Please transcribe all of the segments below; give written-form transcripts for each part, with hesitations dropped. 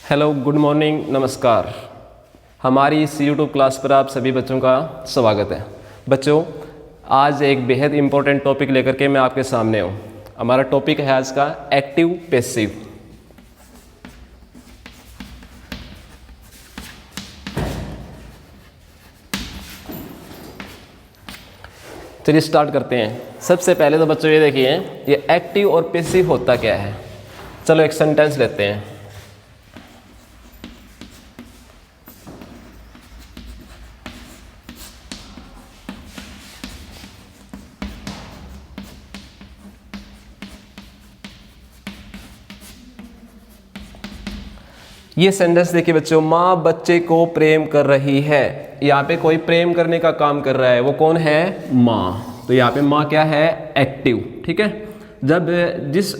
Hello, good morning, नमस्कार। हमारी इस यूट्यूब क्लास पर आप सभी बच्चों का स्वागत है। बच्चों, आज एक बेहद इम्पोर्टेंट टॉपिक लेकर के मैं आपके सामने हूँ। हमारा टॉपिक है आज का एक्टिव पैसिव। चलिए स्टार्ट करते हैं। सबसे पहले तो बच्चों ये देखिए, ये एक्टिव और पैसिव होता क्या है। चलो एक सेंटेंस लेते हैं। ये सेंटेंस देखिए बच्चों, माँ बच्चे को प्रेम कर रही है। यहाँ पे कोई प्रेम करने का काम कर रहा है, वो कौन है? माँ। तो यहाँ पे माँ क्या है? एक्टिव। ठीक है। जब जिस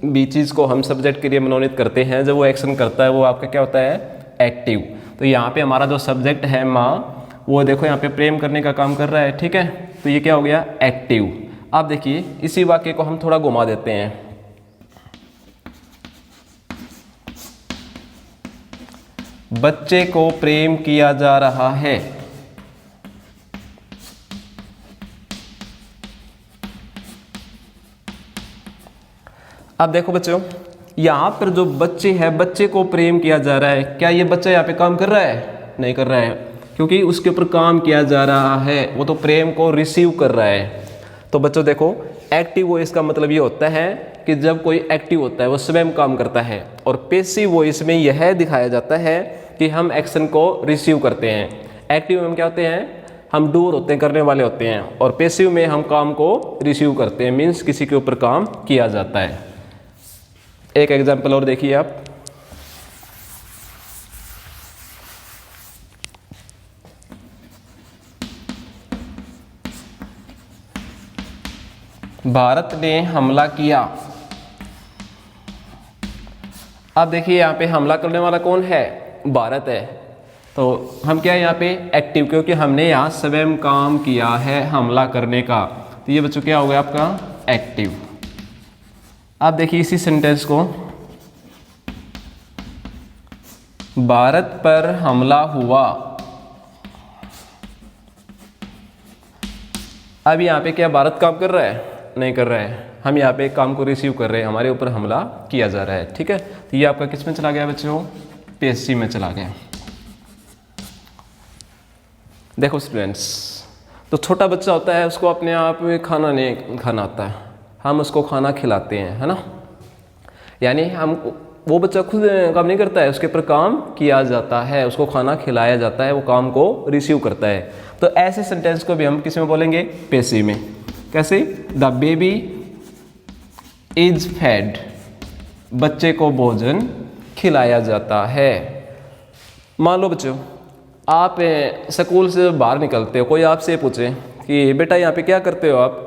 भी चीज़ को हम सब्जेक्ट के लिए मनोनीत करते हैं, जब वो एक्शन करता है, वो आपका क्या होता है? एक्टिव। तो यहाँ पे हमारा जो सब्जेक्ट है माँ, वो देखो यहाँ पे प्रेम करने का काम कर रहा है। ठीक है। तो ये क्या हो गया? एक्टिव। अब देखिए इसी वाक्य को हम थोड़ा घुमा देते हैं। बच्चे को प्रेम किया जा रहा है। अब देखो बच्चों, यहां पर जो बच्चे है, बच्चे को प्रेम किया जा रहा है। क्या ये बच्चा यहाँ पे काम कर रहा है? नहीं कर रहा है, क्योंकि उसके ऊपर काम किया जा रहा है, वो तो प्रेम को रिसीव कर रहा है। तो बच्चों देखो, एक्टिव वॉइस का मतलब ये होता है कि जब कोई एक्टिव होता है वो स्वयं काम करता है, और पैसिव वॉइस में यह दिखाया जाता है कि हम एक्शन को रिसीव करते हैं। एक्टिव में हम क्या होते हैं? हम डूर होते हैं, करने वाले होते हैं, और पैसिव में हम काम को रिसीव करते हैं, मीन्स किसी के ऊपर काम किया जाता है। एक एग्जाम्पल और देखिए आप। भारत ने हमला किया। अब देखिए यहाँ पे हमला करने वाला कौन है? भारत है। तो हम क्या है यहाँ पे? एक्टिव, क्योंकि हमने यहाँ स्वयं काम किया है हमला करने का। तो ये बच्चों क्या हो गया आपका? एक्टिव। अब देखिए इसी सेंटेंस को, भारत पर हमला हुआ। अब यहाँ पे क्या भारत काम कर रहा है? नहीं कर रहा है। हम यहाँ पे काम को रिसीव कर रहे हैं, हमारे ऊपर हमला किया जा रहा है। ठीक है। तो ये आपका किस में चला गया बच्चों? पैसिव में चला गया। देखो स्टूडेंट्स, तो छोटा बच्चा होता है, उसको अपने आप में खाना नहीं खाना आता है, हम उसको खाना खिलाते हैं, है ना। यानी हम, वो बच्चा खुद काम नहीं करता है, उसके ऊपर काम किया जाता है, उसको खाना खिलाया जाता है, वो काम को रिसीव करता है। तो ऐसे सेंटेंस को भी हम किस में बोलेंगे? पैसिव में। कैसे? The baby is fed. बच्चे को भोजन खिलाया जाता है। मान लो बच्चों, आप स्कूल से बाहर निकलते हो, कोई आपसे पूछे कि बेटा यहाँ पे क्या करते हो आप,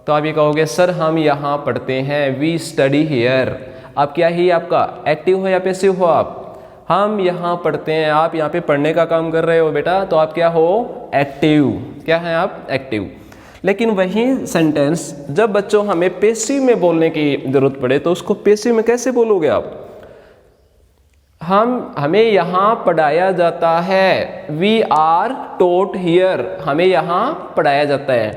तो आप ये कहोगे सर हम यहाँ पढ़ते हैं, वी स्टडी हियर। आप क्या ही आपका एक्टिव हो या पैसिव हो? आप हम यहाँ पढ़ते हैं, आप यहाँ पे पढ़ने का काम कर रहे हो बेटा, तो आप क्या हो? एक्टिव। क्या है आप? एक्टिव। लेकिन वही सेंटेंस जब बच्चों हमें पैसिव में बोलने की जरूरत पड़े, तो उसको पैसिव में कैसे बोलोगे आप? हमें यहाँ पढ़ाया जाता है, वी आर टोट हियर, हमें यहाँ पढ़ाया जाता है।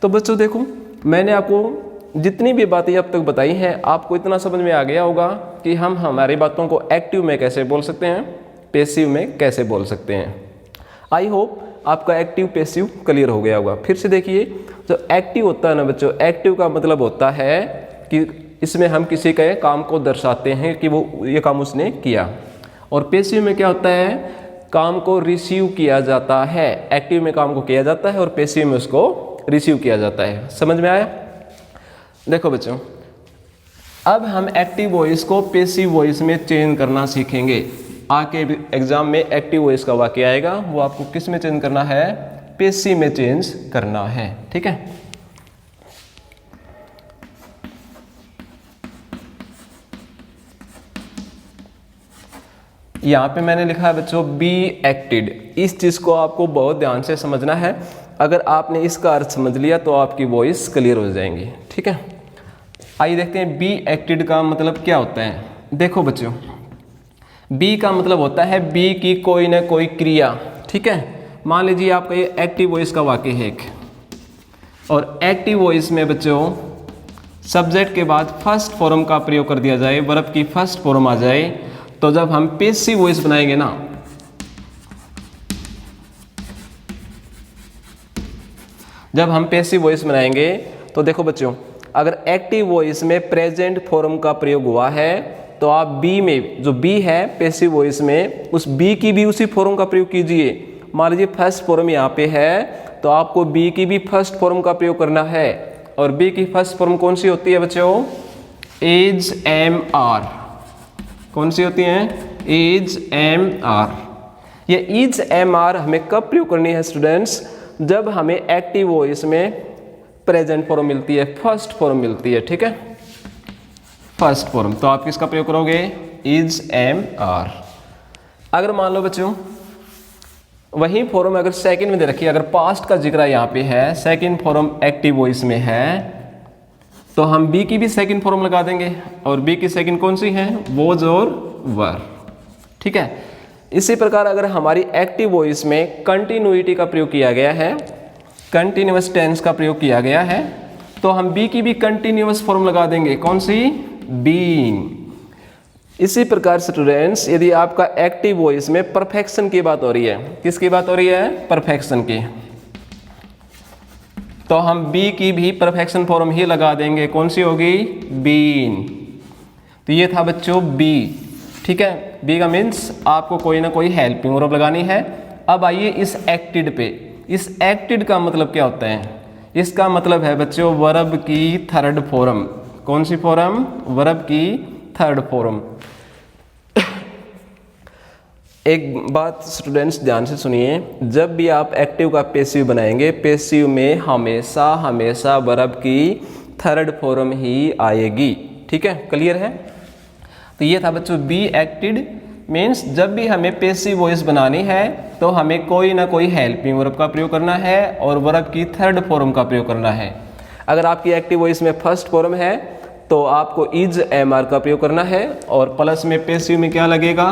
तो बच्चों देखो, मैंने आपको जितनी भी बातें अब तक बताई हैं, आपको इतना समझ में आ गया होगा कि हम हमारी बातों को एक्टिव में कैसे बोल सकते हैं, पैसिव में कैसे बोल सकते हैं। आई होप आपका एक्टिव पैसिव क्लियर हो गया होगा। फिर से देखिए, जो एक्टिव होता है ना बच्चों, एक्टिव का मतलब होता है कि इसमें हम किसी के काम को दर्शाते हैं कि वो ये काम उसने किया। और पैसिव में क्या होता है? काम को रिसीव किया जाता है। एक्टिव में काम को किया जाता है और पैसिव में उसको रिसीव किया जाता है। समझ में आया? देखो बच्चों, अब हम एक्टिव वॉइस को पैसिव वॉइस में चेंज करना सीखेंगे। आके एग्जाम में एक्टिव वॉइस का वाक्य आएगा, वो आपको किस में चेंज करना है? पैसिव में चेंज करना है। ठीक है। यहाँ पे मैंने लिखा है बच्चों, बी एक्टेड। इस चीज को आपको बहुत ध्यान से समझना है। अगर आपने इसका अर्थ समझ लिया तो आपकी वॉइस क्लियर हो जाएंगी। ठीक है। आइए देखते हैं बी एक्टेड का मतलब क्या होता है। देखो बच्चों, बी का मतलब होता है बी की कोई ना कोई क्रिया, ठीक है। मान लीजिए आपका ये एक्टिव वॉइस का वाक्य है एक, और एक्टिव वॉइस में बच्चों सब्जेक्ट के बाद फर्स्ट फॉर्म का प्रयोग कर दिया जाए, वर्ब की फर्स्ट फॉर्म आ जाए, तो जब हम पैसिव वॉइस बनाएंगे ना, जब हम पैसिव वॉइस बनाएंगे तो देखो बच्चों, अगर एक्टिव वॉइस में प्रेजेंट फॉर्म का प्रयोग हुआ है तो आप बी में, जो बी है पैसिव वॉइस में, उस बी की भी उसी फॉर्म का प्रयोग कीजिए। मान लीजिए फर्स्ट फॉर्म यहाँ पे है तो आपको बी की भी फर्स्ट फॉर्म का प्रयोग करना है, और बी की फर्स्ट फॉर्म कौन सी होती है बच्चों? Is am are. कौन सी होती है? Is am are. ये इज एम आर हमें कब प्रयोग करनी है स्टूडेंट्स? जब हमें एक्टिव वॉइस में प्रेजेंट फॉर्म मिलती है, फर्स्ट फॉर्म मिलती है, ठीक है, फर्स्ट फॉर्म। तो आप किसका प्रयोग करोगे? Is am are. अगर मान लो बच्चों वही फॉर्म अगर सेकंड में दे रखी है, अगर पास्ट का जिक्र यहाँ पे है, सेकंड फॉर्म एक्टिव वॉइस में है, तो हम बी की भी सेकंड फॉर्म लगा देंगे, और बी की सेकंड कौन सी है? वॉज और वर, ठीक है। इसी प्रकार अगर हमारी एक्टिव वॉइस में कंटिन्यूटी का प्रयोग किया गया है, कंटिन्यूअस टेंस का प्रयोग किया गया है, तो हम बी की भी कंटिन्यूअस फॉर्म लगा देंगे। कौन सी? बीइंग। इसी प्रकार स्टूडेंट्स यदि आपका एक्टिव वॉइस में परफेक्शन की बात हो रही है, किसकी बात हो रही है? परफेक्शन की, तो हम बी की भी परफेक्शन फॉर्म ही लगा देंगे। कौन सी होगी? बीन। तो ये था बच्चों बी, ठीक है। बी का मीन्स आपको कोई ना कोई हेल्पिंग वर्ब लगानी है। अब आइए इस एक्टेड पे। इस एक्टेड का मतलब क्या होता है? इसका मतलब है बच्चों वर्ब की थर्ड फॉर्म। कौन सी फॉर्म? वर्ब की थर्ड फॉर्म। एक बात स्टूडेंट्स ध्यान से सुनिए, जब भी आप एक्टिव का पैसिव बनाएंगे, पैसिव में हमेशा हमेशा वर्ब की थर्ड फॉर्म ही आएगी, ठीक है, क्लियर है। तो ये था बच्चों बी एक्टेड मीन्स जब भी हमें पैसिव वॉइस बनानी है तो हमें कोई ना कोई हेल्पिंग वर्ब का प्रयोग करना है और वर्ब की थर्ड फॉर्म का प्रयोग करना है। अगर आपकी एक्टिव वॉइस में फर्स्ट फॉर्म है तो आपको इज एम आर का प्रयोग करना है, और प्लस में पैसिव में क्या लगेगा?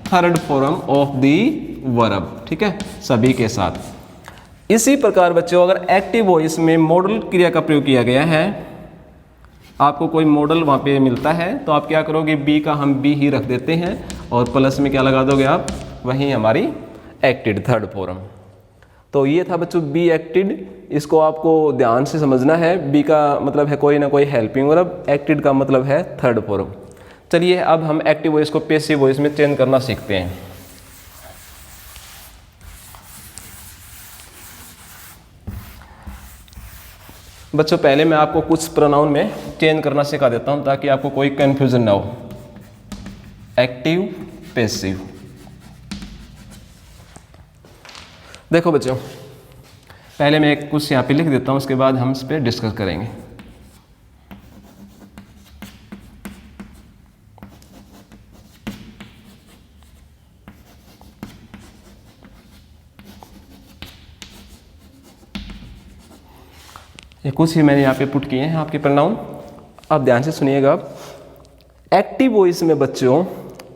Third form of the verb, ठीक है, सभी के साथ। इसी प्रकार बच्चों अगर एक्टिव वॉइस में मॉडल क्रिया का प्रयोग किया गया है, आपको कोई मॉडल वहाँ पे मिलता है, तो आप क्या करोगे? बी का हम बी ही रख देते हैं और प्लस में क्या लगा दोगे आप? वहीं हमारी एक्टेड थर्ड फॉर्म। तो ये था बच्चों बी एक्टेड, इसको आपको ध्यान से समझना है। बी का मतलब है कोई ना कोई हेल्पिंग वर्ब, एक्टेड का मतलब है थर्ड फॉर्म। चलिए अब हम एक्टिव वॉइस को पैसिव वॉइस में चेंज करना सीखते हैं। बच्चों पहले मैं आपको कुछ प्रोनाउन में चेंज करना सिखा देता हूं ताकि आपको कोई कंफ्यूजन ना हो। Active, passive. देखो बच्चों पहले मैं कुछ यहाँ पे लिख देता हूं, उसके बाद हम इस पर डिस्कस करेंगे। ये कुछ ही मैंने यहाँ पे पुट किए हैं आपके प्रोनाउन, आप ध्यान से सुनिएगा। एक्टिव वॉइस में बच्चों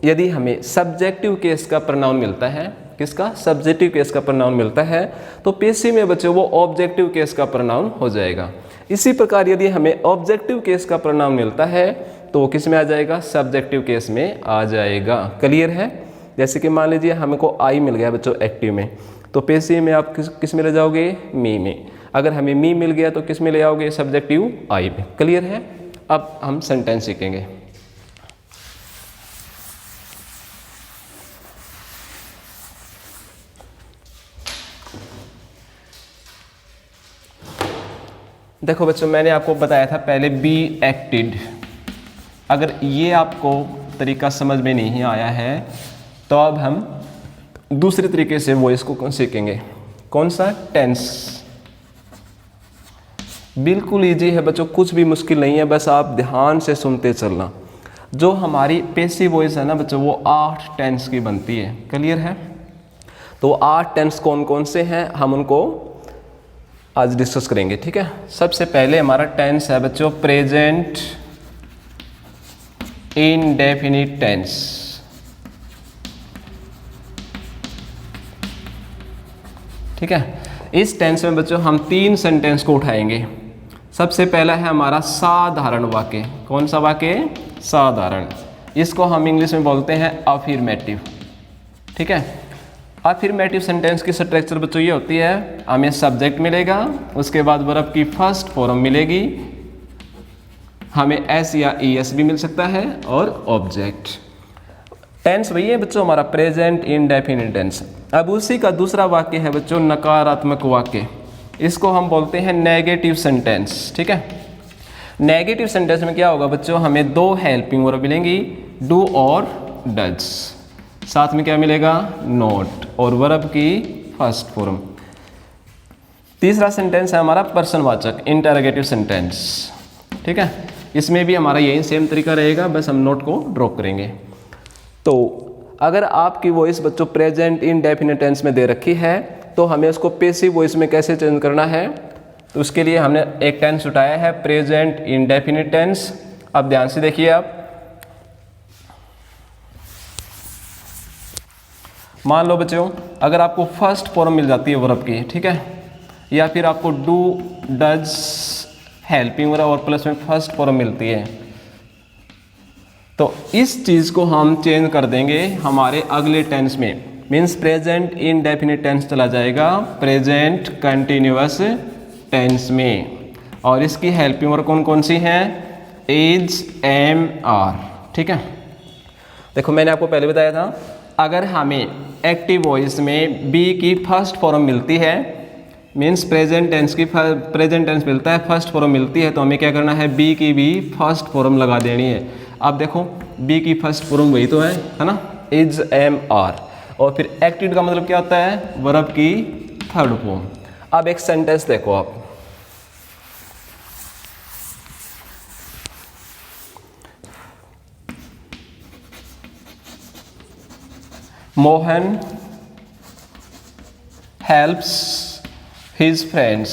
यदि हमें सब्जेक्टिव केस का प्रोनाउन मिलता है, किसका? सब्जेक्टिव केस का प्रोनाउन मिलता है, तो पैसिव में बच्चों वो ऑब्जेक्टिव केस का प्रोनाउन हो जाएगा। इसी प्रकार यदि हमें ऑब्जेक्टिव केस का प्रोनाउन मिलता है तो वो किस में आ जाएगा? सब्जेक्टिव केस में आ जाएगा। क्लियर है? जैसे कि मान लीजिए हमको आई मिल गया बच्चों एक्टिव में, तो पैसिव में आप किस में ले जाओगे? मी में। अगर हमें मी मिल गया तो किस में ले आओगे? सब्जेक्टिव आई में। क्लियर है? अब हम सेंटेंस सीखेंगे। देखो बच्चों मैंने आपको बताया था पहले बी एक्टेड। अगर ये आपको तरीका समझ में नहीं आया है तो अब हम दूसरे तरीके से वॉइस को सीखेंगे। कौन सा? टेंस। बिल्कुल इजी है बच्चों, कुछ भी मुश्किल नहीं है, बस आप ध्यान से सुनते चलना। जो हमारी पैसिव वॉइस है ना बच्चों वो 8 टेंस की बनती है। क्लियर है? तो 8 टेंस कौन कौन से हैं हम उनको आज डिस्कस करेंगे, ठीक है। सबसे पहले हमारा टेंस है बच्चों प्रेजेंट इंडेफिनिट टेंस। ठीक है। इस टेंस में बच्चों हम 3 सेंटेंस को उठाएंगे। सबसे पहला है हमारा साधारण वाक्य। कौन सा वाक्य? साधारण। इसको हम इंग्लिश में बोलते हैं अफर्मेटिव। ठीक है। अफर्मेटिव सेंटेंस की स्ट्रक्चर बच्चों ये होती है, हमें सब्जेक्ट मिलेगा, उसके बाद वर्ब की फर्स्ट फॉर्म मिलेगी, हमें एस या ईएस भी मिल सकता है, और ऑब्जेक्ट। टेंस वही है बच्चों हमारा प्रेजेंट इंडेफिनिट टेंस। अब उसी का दूसरा वाक्य है बच्चों नकारात्मक वाक्य। इसको हम बोलते हैं नेगेटिव सेंटेंस। ठीक है। नेगेटिव सेंटेंस में क्या होगा बच्चों, हमें 2 हेल्पिंग वर्ब मिलेंगी, डू और डज। साथ में क्या मिलेगा? नोट और वर्ब की फर्स्ट फॉर्म। तीसरा सेंटेंस है हमारा पर्सनवाचक इंटरोगेटिव सेंटेंस। ठीक है। इसमें भी हमारा यही सेम तरीका रहेगा, बस हम नोट को ड्रॉप करेंगे। तो अगर आपकी वॉइस बच्चों प्रेजेंट इंडेफिनिट टेंस में दे रखी है तो हमें उसको पैसिव वॉइस में कैसे चेंज करना है, तो उसके लिए हमने एक टेंस उठाया है प्रेजेंट इंडेफिनिट टेंस। अब ध्यान से देखिए आप, मान लो बच्चों अगर आपको फर्स्ट फॉर्म मिल जाती है वर्ब की, ठीक है, या फिर आपको डू डज हेल्पिंग वर्ब और प्लस में फर्स्ट फॉर्म मिलती है, तो इस चीज़ को हम चेंज कर देंगे हमारे अगले टेंस में। मीन्स प्रेजेंट इंडेफिनिट टेंस चला जाएगा प्रेजेंट कंटिन्यूअस टेंस में। और इसकी हेल्पिंग वर्ब कौन कौन सी हैं? Is, am, are. ठीक है। देखो मैंने आपको पहले बताया था, अगर हमें एक्टिव वॉइस में बी की फर्स्ट फॉर्म मिलती है, मीन्स प्रेजेंट टेंस मिलता है, फर्स्ट फॉर्म मिलती है, तो हमें क्या करना है? बी की भी फर्स्ट फॉर्म लगा देनी है। अब देखो बी की फर्स्ट फॉर्म वही तो है ना, इज, एम, आर। और फिर एक्टिव का मतलब क्या होता है? वर्ब की थर्ड फॉर्म। अब एक सेंटेंस देखो आप, मोहन हेल्प्स हिज फ्रेंड्स।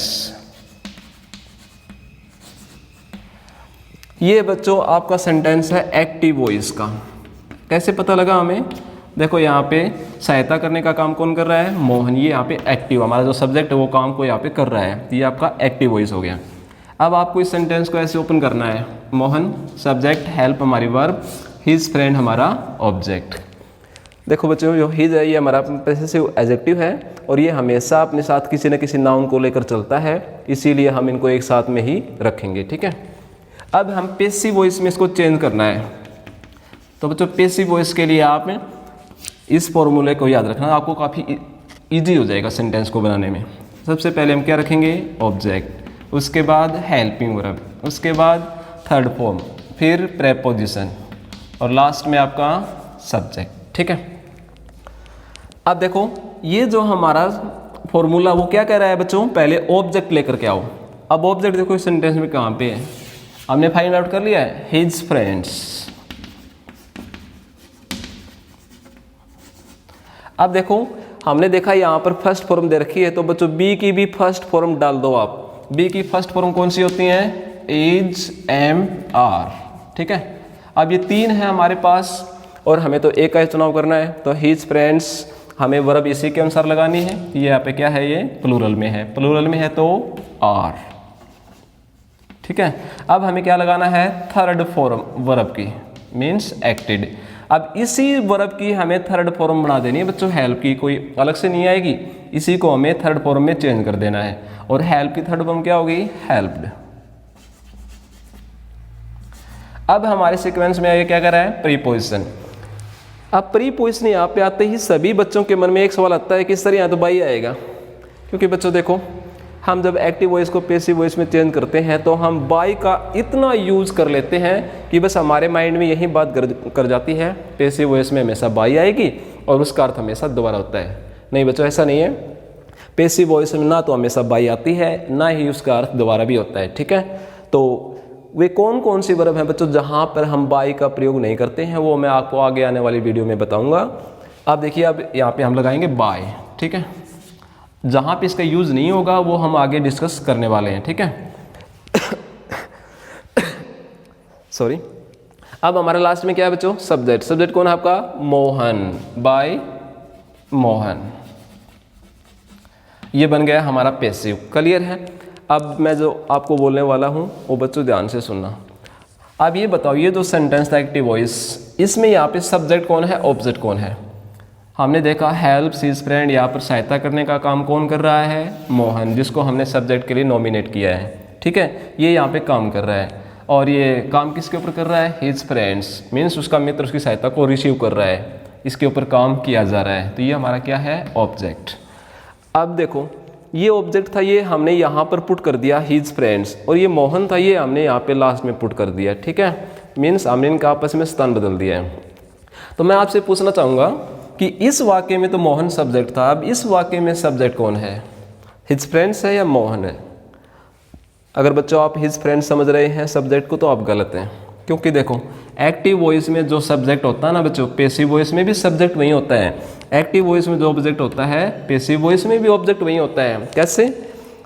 ये बच्चों आपका सेंटेंस है एक्टिव वॉइस का। कैसे पता लगा हमें? देखो यहाँ पे सहायता करने का काम कौन कर रहा है? मोहन। ये यहाँ पे एक्टिव, हमारा जो सब्जेक्ट है वो काम को यहाँ पे कर रहा है, ये आपका एक्टिव वॉइस हो गया। अब आपको इस सेंटेंस को ऐसे ओपन करना है, मोहन सब्जेक्ट, हेल्प हमारी वर्ब, हिज फ्रेंड हमारा ऑब्जेक्ट। देखो बच्चों जो हिज है ये हमारा पॉसेसिव एडजेक्टिव है और ये हमेशा अपने साथ किसी न किसी नाउन को लेकर चलता है, इसीलिए हम इनको एक साथ में ही रखेंगे। ठीक है। अब हम पैसिव वॉइस में इसको चेंज करना है, तो बच्चों पैसिव वॉइस के लिए आप इस फॉर्मूले को याद रखना, आपको काफ़ी इजी हो जाएगा सेंटेंस को बनाने में। सबसे पहले हम क्या रखेंगे? ऑब्जेक्ट, उसके बाद हेल्पिंग वर्ब, उसके बाद थर्ड फॉर्म, फिर प्रेपोजिशन और लास्ट में आपका सब्जेक्ट। ठीक है। अब देखो ये जो हमारा फॉर्मूला वो क्या कह रहा है बच्चों? पहले ऑब्जेक्ट लेकर के आओ। अब ऑब्जेक्ट देखो इस सेंटेंस में कहाँ पे है? हमने फाइंड आउट कर लिया है, हिज फ्रेंड्स। अब देखो हमने देखा यहाँ पर फर्स्ट फॉर्म दे रखी है, तो बच्चों बी की भी फर्स्ट फॉर्म डाल दो आप। बी की फर्स्ट फॉर्म कौन सी होती है? Is, am, are. ठीक है। अब ये 3 है हमारे पास और हमें तो एक का चुनाव करना है, तो हिज फ्रेंड्स हमें वर्ब इसी के अनुसार लगानी है। ये यहाँ पे क्या है? ये प्लूरल में है, प्लूरल में है तो आर। ठीक है। अब हमें क्या लगाना है? थर्ड फॉर्म वर्ब की, मीन्स एक्टेड। अब इसी वर्ब की हमें थर्ड फॉर्म बना देनी है बच्चों, हेल्प की, कोई अलग से नहीं आएगी, इसी को हमें थर्ड फॉर्म में चेंज कर देना है। और हेल्प की थर्ड फॉर्म क्या होगी? हेल्प्ड। अब हमारे सीक्वेंस में आगे क्या कर रहा है? प्रीपोजिशन। अब प्रीपोजिशन यहाँ पे आते ही सभी बच्चों के मन में एक सवाल आता है कि सर यहाँ तो बाई आएगा, क्योंकि बच्चों देखो हम जब एक्टिव वॉइस को पैसिव वॉइस में चेंज करते हैं तो हम बाई का इतना यूज कर लेते हैं कि बस हमारे माइंड में यही बात कर जाती है, पैसिव वॉइस में हमेशा बाई आएगी और उसका अर्थ हमेशा दोबारा होता है। नहीं बच्चों ऐसा नहीं है, पैसिव वॉइस में ना तो हमेशा बाई आती है ना ही उसका अर्थ दोबारा भी होता है। ठीक है। तो वे कौन कौन सी वर्ब हैं बच्चों जहाँ पर हम बाई का प्रयोग नहीं करते हैं, वो मैं आपको आगे आने वाली वीडियो में बताऊंगा। अब देखिए अब यहाँ पे हम लगाएंगे बाय। ठीक है। जहाँ पे इसका यूज़ नहीं होगा वो हम आगे डिस्कस करने वाले हैं। ठीक है। सॉरी। अब हमारा लास्ट में क्या है बच्चों? सब्जेक्ट। सब्जेक्ट कौन है आपका? मोहन, बाय मोहन। ये बन गया हमारा पैसिव। क्लियर है। अब मैं जो आपको बोलने वाला हूँ वो बच्चों ध्यान से सुनना। अब ये बताओ, ये जो सेंटेंस था एक्टिव वॉइस, इसमें यहाँ पे सब्जेक्ट कौन है, ऑब्जेक्ट कौन है? हमने देखा हेल्प हिज फ्रेंड, यहाँ पर सहायता करने का काम कौन कर रहा है, मोहन, जिसको हमने सब्जेक्ट के लिए नॉमिनेट किया है। ठीक है, ये यहाँ पे काम कर रहा है। और ये काम किसके ऊपर कर रहा है, हिज फ्रेंड्स, मीन्स उसका मित्र उसकी सहायता को रिसीव कर रहा है, इसके ऊपर काम किया जा रहा है। तो ये हमारा क्या है, ऑब्जेक्ट। अब देखो, ये ऑब्जेक्ट था, ये हमने यहाँ पर पुट कर दिया हिज फ्रेंड्स, और ये मोहन था, ये हमने यहाँ पे लास्ट में पुट कर दिया। ठीक है, मीन्स हमने इनका आपस में स्थान बदल दिया है। तो मैं आपसे पूछना चाहूँगा कि इस वाक्य में तो मोहन सब्जेक्ट था, अब इस वाक्य में सब्जेक्ट कौन है, हिज फ्रेंड्स है या मोहन है? अगर बच्चों आप हिज फ्रेंड्स समझ रहे हैं सब्जेक्ट को, तो आप गलत हैं। क्योंकि देखो, एक्टिव वॉइस में जो सब्जेक्ट होता है ना बच्चों, पैसिव वॉइस में भी सब्जेक्ट वही होता है। एक्टिव वॉइस में जो ऑब्जेक्ट होता है, पैसिव वॉइस में भी ऑब्जेक्ट वही होता है। कैसे?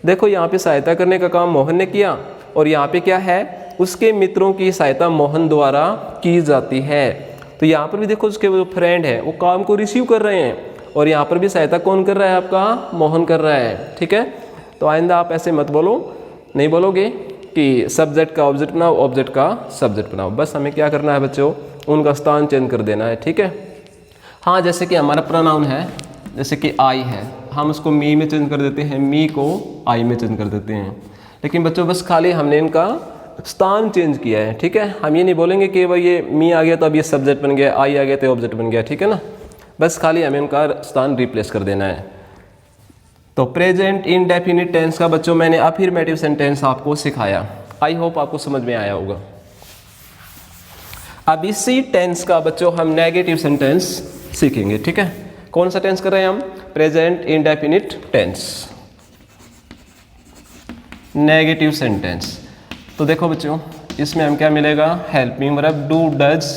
देखो, यहाँ पे सहायता करने का काम मोहन ने किया, और यहाँ पे क्या है, उसके मित्रों की सहायता मोहन द्वारा की जाती है। तो यहाँ पर भी देखो, उसके जो फ्रेंड है वो काम को रिसीव कर रहे हैं, और यहाँ पर भी सहायता कौन कर रहा है, आपका मोहन कर रहा है। ठीक है, तो आइंदा आप ऐसे मत बोलो, नहीं बोलोगे कि सब्जेक्ट का ऑब्जेक्ट बनाओ, ऑब्जेक्ट का सब्जेक्ट बनाओ। बस हमें क्या करना है बच्चों, उनका स्थान चेंज कर देना है। ठीक है, हाँ, जैसे कि हमारा प्रोनाउन है, जैसे कि आई है, हम उसको मी में चेंज कर देते हैं, मी को आई में चेंज कर देते हैं। लेकिन बच्चों बस खाली हमने इनका स्थान चेंज किया है। ठीक है, हम ये नहीं बोलेंगे कि भाई ये मी आ गया तो अब ये सब्जेक्ट बन गया, आई आ गया तो ऑब्जेक्ट बन गया। ठीक है ना, बस खाली हमें इनका स्थान रिप्लेस कर देना है। तो प्रेजेंट इंडेफिनिट टेंस का बच्चों मैंने अफर्मेटिव सेंटेंस आपको सिखाया, आई होप आपको समझ में आया होगा। अब इसी टेंस का बच्चों हम नेगेटिव सेंटेंस सीखेंगे। ठीक है, कौन सा टेंस कर रहे हैं हम, present indefinite tense, negative sentence. तो देखो बच्चों, इसमें हम क्या मिलेगा, helping verb do does,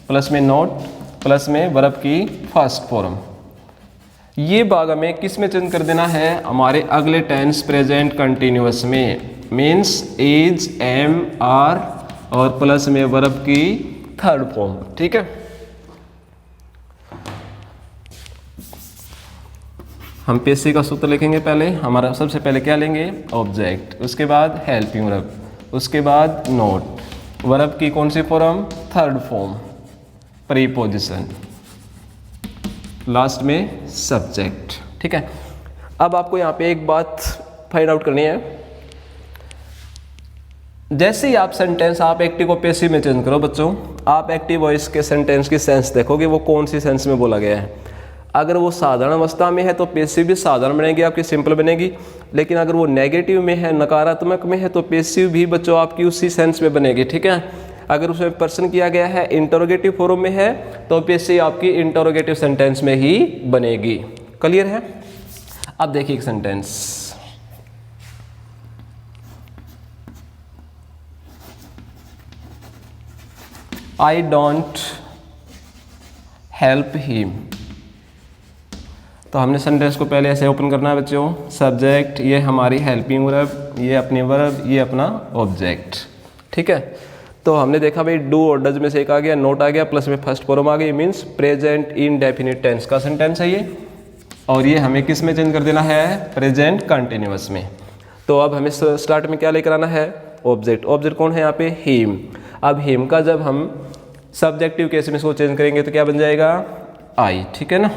plus में नॉट, प्लस में वर्ब की फर्स्ट फॉर्म। ये भाग हमें किस में चेंज कर देना है, हमारे अगले टेंस प्रेजेंट कंटिन्यूअस में, मीन्स इज, एम, आर, और प्लस में वर्ब की थर्ड फॉर्म। ठीक है, हम पेशी का सूत्र लिखेंगे। पहले हमारा सबसे पहले क्या लेंगे, ऑब्जेक्ट, उसके बाद हेल्पिंग वर्ब, उसके बाद नोट, वर्ब की कौन सी form, third form, preposition, last में सब्जेक्ट। ठीक है, अब आपको यहाँ पे एक बात फाइंड आउट करनी है। जैसे ही आप सेंटेंस, आप एक्टिव को पैसिव में चेंज करो बच्चों, आप एक्टिव वॉइस के सेंटेंस की सेंस देखोगे वो कौन सी सेंस में बोला गया है। अगर वो साधारण अवस्था में है तो पैसिव भी साधारण बनेगी, आपकी सिंपल बनेगी। लेकिन अगर वो नेगेटिव में है, नकारात्मक में है, तो पैसिव भी बच्चों आपकी उसी सेंस में बनेगी। ठीक है, अगर उसमें प्रश्न किया गया है, इंटरोगेटिव फॉर्म में है, तो पैसिव आपकी इंटरोगेटिव सेंटेंस में ही बनेगी। क्लियर है? अब देखिए एक sentence, I don't help him. तो हमने सेंटेंस को पहले ऐसे ओपन करना है बच्चों, सब्जेक्ट, ये हमारी हेल्पिंग वर्ब, ये अपनी वर्ब, ये अपना ऑब्जेक्ट। ठीक है, तो हमने देखा भाई डू और डज में से एक आ गया, नोट आ गया, प्लस में फर्स्ट फॉर्म आ गई, मीन्स प्रेजेंट इंडेफिनिट टेंस का सेंटेंस है ये। और ये हमें किस में चेंज कर देना है, प्रेजेंट कंटिन्यूअस में। तो अब हमें स्टार्ट में क्या लेकर आना है, ऑब्जेक्ट। ऑब्जेक्ट कौन है यहाँ पे, हिम। अब हिम का जब हम सब्जेक्टिव केस में इसको चेंज करेंगे तो क्या बन जाएगा, आई। ठीक है ना,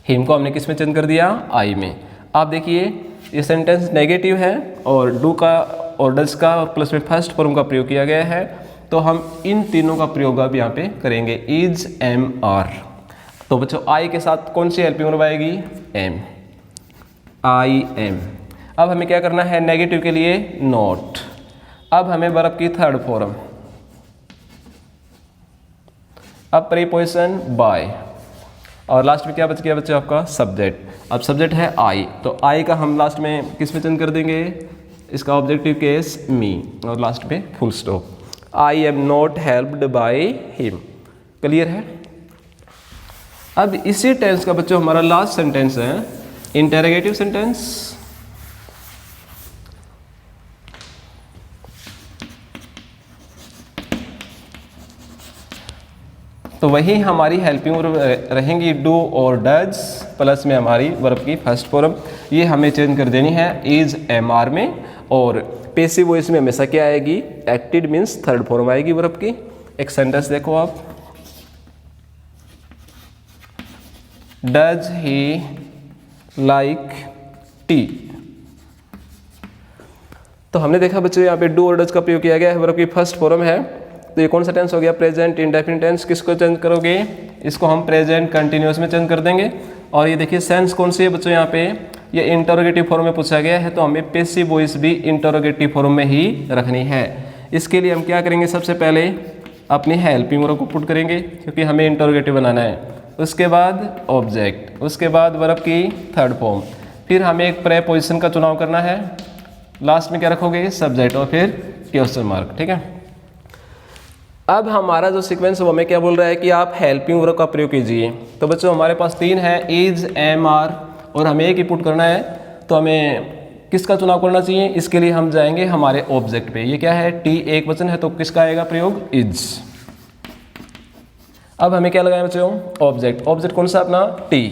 हिम को हमने किस में चेंज कर दिया, आई में। आप देखिए ये सेंटेंस नेगेटिव है, और डू का और डज का और प्लस में फर्स्ट फॉर्म का प्रयोग किया गया है, तो हम इन तीनों का प्रयोग अब यहाँ पे करेंगे, इज, एम, आर। तो बच्चों आई के साथ कौन सी हेल्पिंग वर्ब आएगी, एम, आई एम। अब हमें क्या करना है, नेगेटिव के लिए नॉट। अब हमें वर्ब की थर्ड फॉर्म, अब प्रीपोजिशन बाय, और लास्ट में क्या बच गया बच्चों आपका, सब्जेक्ट। अब सब्जेक्ट है आई, तो आई का हम लास्ट में किस में चेंज कर देंगे, इसका ऑब्जेक्टिव केस मी, और लास्ट में full stop. I am not helped by him. Clear है? अब इसी टेंस का बच्चों हमारा लास्ट सेंटेंस है इंटरोगेटिव सेंटेंस। तो वही हमारी हेल्पिंग वर्ब रहेंगी डू और डज, प्लस में हमारी वर्ब की फर्स्ट फॉर्म, ये हमें चेंज कर देनी है इज एम आर में। और पैसिव वॉइस में हमेशा क्या आएगी, एक्टेड मीन्स थर्ड फॉर्म आएगी वर्ब की। एक सेंटेंस देखो आप, डज ही लाइक टी। तो हमने देखा बच्चों यहाँ पे डू और डज का प्रयोग किया गया है, वर्ब की फर्स्ट फॉर्म है। तो ये कौन सा टेंस हो गया, प्रेजेंट इंडेफिनिट टेंस। किसको चेंज करोगे, इसको हम प्रेजेंट कंटिन्यूअस में चेंज कर देंगे। और ये देखिए सेंस कौन सी है बच्चों, यहाँ पे ये इंटरोगेटिव फॉर्म में पूछा गया है, तो हमें पैसिव वॉइस भी इंटरोगेटिव फॉर्म में ही रखनी है। इसके लिए हम क्या करेंगे, सबसे पहले अपनी हेल्पिंग वर्ब को पुट करेंगे क्योंकि हमें इंटरोगेटिव बनाना है। उसके बाद ऑब्जेक्ट, उसके बाद वर्ब की थर्ड फॉर्म, फिर हमें एक प्रेपोजिशन का चुनाव करना है, लास्ट में क्या रखोगे, सब्जेक्ट और फिर क्वेश्चन मार्क। ठीक है, अब हमारा जो सीक्वेंस है वो हमें क्या बोल रहा है कि आप हेल्पिंग वर्ब का प्रयोग कीजिए। तो बच्चों हमारे पास 3 है, इज, एम, आर, और हमें एक ही पुट करना है। तो हमें किसका चुनाव करना चाहिए, इसके लिए हम जाएंगे हमारे ऑब्जेक्ट पे। ये क्या है, टी एक वचन है तो किसका आएगा प्रयोग, इज। अब हमें क्या लगाए बच्चों, ऑब्जेक्ट। ऑब्जेक्ट कौन सा अपना, टी,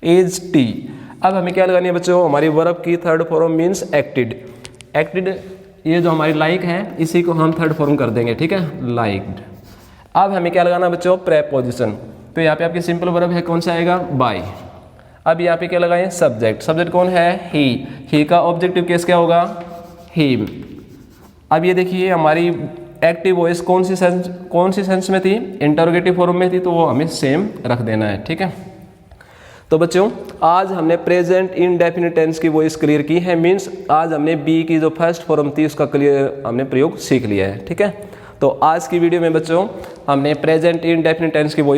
इज टी। अब हमें क्या लगानी है बच्चों, हमारी वर्ब की third form means acted. Acted ये जो हमारी लाइक है इसी को हम थर्ड फॉर्म कर देंगे। ठीक है, लाइक्ड। अब हमें क्या लगाना बच्चों, प्रेपोजिशन। तो यहाँ पे आपकी सिंपल वर्ब है, कौन सा आएगा, बाय। अब यहाँ पे क्या लगाएं, सब्जेक्ट। सब्जेक्ट कौन है, ही का ऑब्जेक्टिव केस क्या होगा, हिम। अब ये देखिए हमारी एक्टिव वॉइस कौन सी सेंस में थी, इंटरोगेटिव फॉर्म में थी, तो वो हमें सेम रख देना है। ठीक है, तो बच्चों आज हमने प्रेजेंट इंडेफिनिट टेंस की वॉइस क्लियर की है, मीन्स आज हमने बी की जो फर्स्ट फॉर्म थी उसका क्लियर हमने प्रयोग सीख लिया है। ठीक है, तो आज की वीडियो में बच्चों हमने प्रेजेंट इंडेफिनिट टेंस की वॉइस